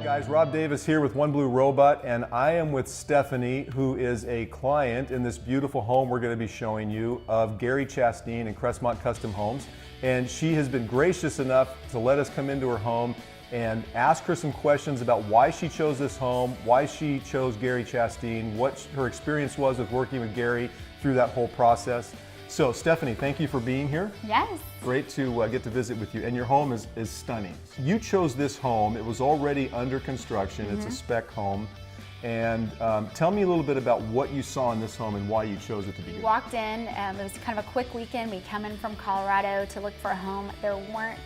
Guys, Rob Davis here with One Blue Robot, and I am with Stephanie, who is a client in this beautiful home we're going to be showing you of Gary Chastain and Crestmont Custom Homes. And she has been gracious enough to let us come into her home and ask her some questions about why she chose this home, why she chose Gary Chastain, what her experience was with working with Gary through that whole process. So Stephanie, thank you for being here. Yes. Great to get to visit with you. And your home is stunning. You chose this home. It was already under construction. It's a spec home. And tell me a little bit about what you saw in this home and why you chose it to begin. We walked in, it was kind of a quick weekend. We come in from Colorado to look for a home. There weren't,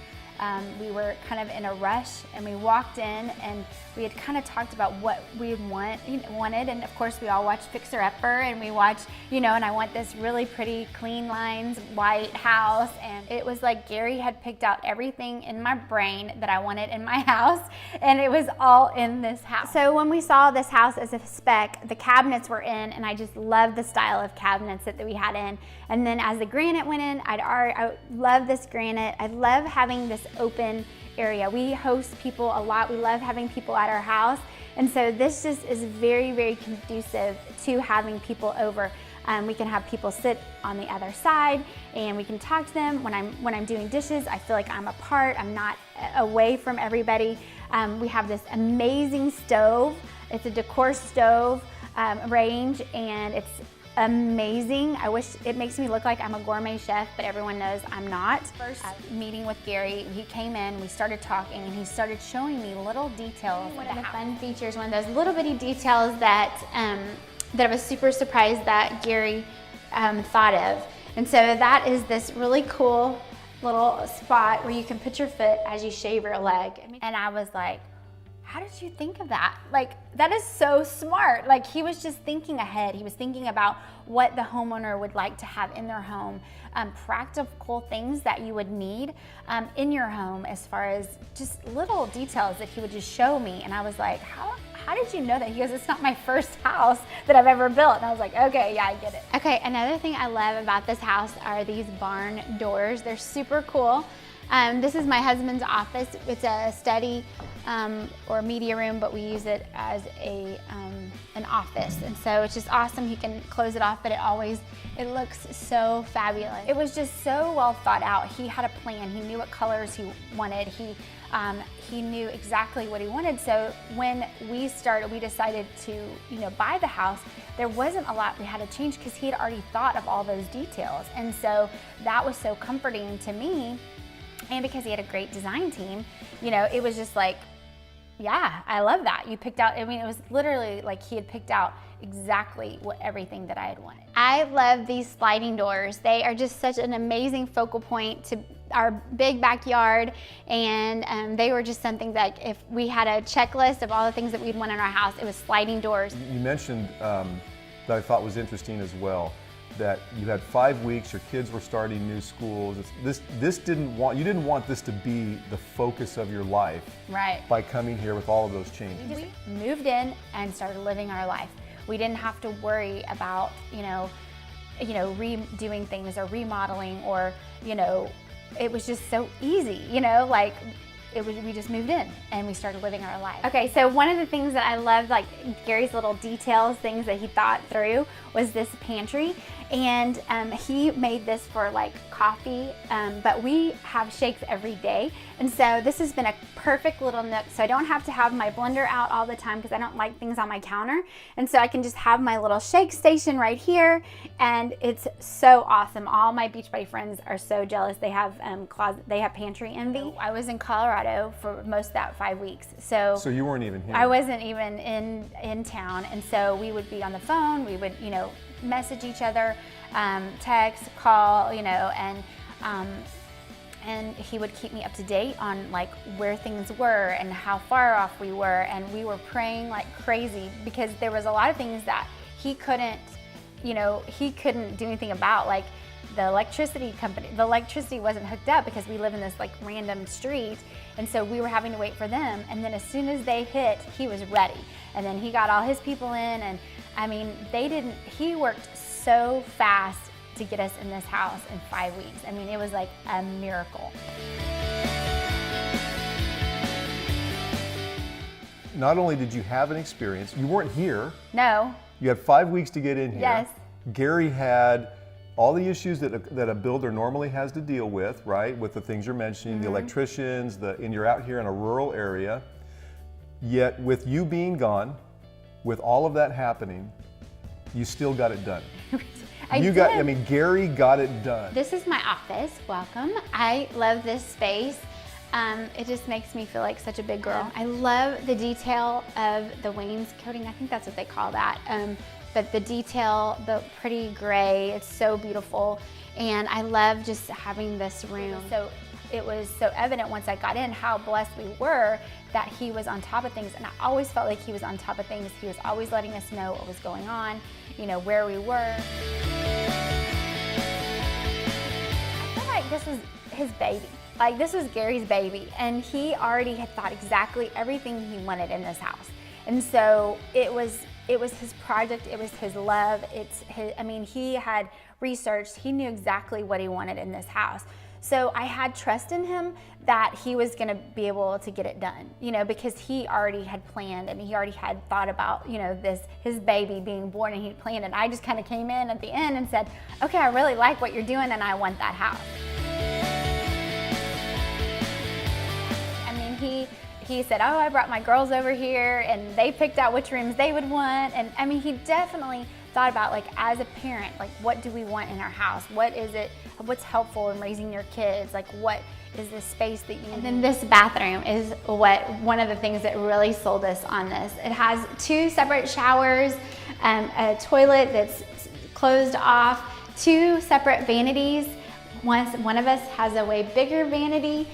we were kind of in a rush, and we walked in and we had kind of talked about what we wanted, and of course we all watched Fixer Upper, and we watched, and I want this really pretty, clean lines, white house, and it was like Gary had picked out everything in my brain that I wanted in my house, and it was all in this house. So when we saw this house as a spec, the cabinets were in, and I just loved the style of cabinets that we had in. And then as the granite went in, I love this granite. I love having this open area. We host people a lot. We love having people at our house. And so this just is very, very conducive to having people over. We can have people sit on the other side and we can talk to them. When I'm doing dishes, I feel like I'm a part. I'm not away from everybody. We have this amazing stove. It's a decor stove range, and it's amazing. I wish it makes me look like I'm a gourmet chef, but everyone knows I'm not. First meeting with Gary, he came in, we started talking, and he started showing me little details. One of the fun features, one of those little bitty details that I was super surprised that Gary thought of. And so that is this really cool little spot where you can put your foot as you shave your leg. And I was like, how did you think of that? Like, that is so smart. Like, he was just thinking ahead. He was thinking about what the homeowner would like to have in their home, practical things that you would need in your home, as far as just little details that he would just show me. And I was like, how did you know that? He goes, it's not my first house that I've ever built. And I was like, okay, yeah, I get it. Okay, another thing I love about this house are these barn doors. They're super cool. This is my husband's office. It's a study or media room, but we use it as an office. And so it's just awesome. He can close it off, but it looks so fabulous. It was just so well thought out. He had a plan. He knew what colors he wanted. He knew exactly what he wanted. So when we decided to, buy the house, there wasn't a lot we had to change because he had already thought of all those details. And so that was so comforting to me. And because he had a great design team, it was just like, yeah, I love that. You picked out, it was literally like he had picked out exactly everything that I had wanted. I love these sliding doors. They are just such an amazing focal point to our big backyard, and they were just something that if we had a checklist of all the things that we'd want in our house, it was sliding doors. You mentioned that I thought was interesting as well, that you had 5 weeks, your kids were starting new schools. You didn't want this to be the focus of your life, right? By coming here with all of those changes. We just moved in and started living our life. We didn't have to worry about, redoing things or remodeling, or, it was just so easy, we just moved in and we started living our life. Okay, so one of the things that I loved, like Gary's little details, things that he thought through, was this pantry. And he made this for like coffee, but we have shakes every day. And so this has been a perfect little nook. So I don't have to have my blender out all the time because I don't like things on my counter. And so I can just have my little shake station right here. And it's so awesome. All my Beachbody friends are so jealous. They have they have pantry envy. I was in Colorado for most of that 5 weeks. So you weren't even here. I wasn't even in town. And so we would be on the phone. We would, message each other, text, call, and he would keep me up to date on like where things were and how far off we were, and we were praying like crazy because there was a lot of things that he couldn't do anything about, like the electricity company. The electricity wasn't hooked up because we live in this like random street, and so we were having to wait for them. And then as soon as they hit, he was ready, and then he got all his people in, and he worked so fast to get us in this house in 5 weeks. It was like a miracle. not only did you have an experience, you weren't here. No. You had 5 weeks to get in here. Yes. Gary had all the issues that a builder normally has to deal with, right? With the things you're mentioning, the electricians, and you're out here in a rural area. Yet with you being gone, with all of that happening, you still got it done. Gary got it done. This is my office. Welcome. I love this space. It just makes me feel like such a big girl. I love the detail of the wainscoting. I think that's what they call that. But the detail, the pretty gray, it's so beautiful. And I love just having this room. So it was so evident once I got in how blessed we were that he was on top of things. And I always felt like he was on top of things. He was always letting us know what was going on, you know, where we were. I feel like this was his baby. Like, this was Gary's baby. And he already had thought exactly everything he wanted in this house. And so it was his project, it was his love, he had researched, he knew exactly what he wanted in this house. So I had trust in him that he was gonna be able to get it done, you know, because he already had planned and he already had thought about, you know, his baby being born, and he planned it. I just kind of came in at the end and said, okay, I really like what you're doing and I want that house. He said, oh, I brought my girls over here and they picked out which rooms they would want. And I mean, he definitely thought about, like, as a parent, like, what do we want in our house? What is it, what's helpful in raising your kids? Like, what is the space that you need? And then this bathroom is one of the things that really sold us on this. It has 2 separate showers, a toilet that's closed off, 2 separate vanities. One of us has a way bigger vanity,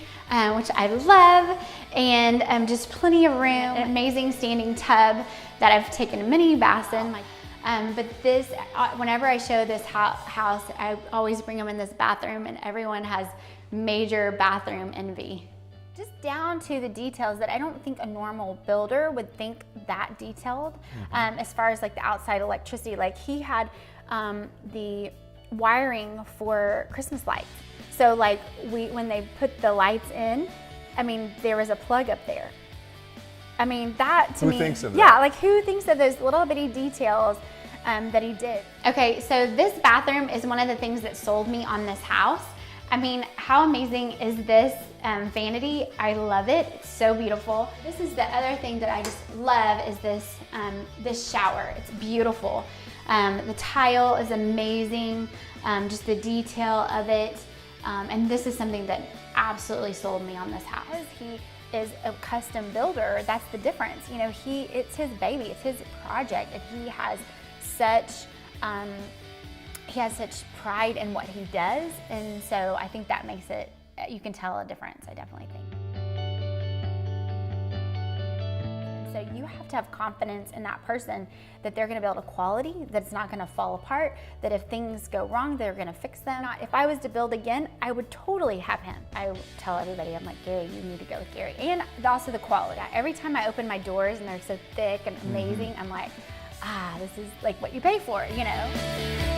which I love, and just plenty of room, an amazing standing tub that I've taken a mini bath in. But this, whenever I show this house, I always bring them in this bathroom, and everyone has major bathroom envy. Just down to the details that I don't think a normal builder would think that detailed. As far as like the outside electricity, like he had the wiring for Christmas lights. So like when they put the lights in, I mean, there was a plug up there. I mean, that to me. Who thinks of that? Yeah, like who thinks of those little bitty details that he did? Okay, so this bathroom is one of the things that sold me on this house. I mean, how amazing is this vanity? I love it. It's so beautiful. This is the other thing that I just love is this shower. It's beautiful. The tile is amazing, just the detail of it. And this is something that absolutely sold me on this house. Because he is a custom builder, that's the difference. You know, it's his baby, it's his project, and he has such pride in what he does, and so I think that makes it, you can tell a difference, I definitely think. So you have to have confidence in that person that they're going to build a quality, that it's not going to fall apart, that if things go wrong, they're going to fix them. If I was to build again, I would totally have him. I would tell everybody, I'm like, Gary, you need to go with Gary. And also the quality. Every time I open my doors and they're so thick and amazing, I'm like, this is like what you pay for, you know?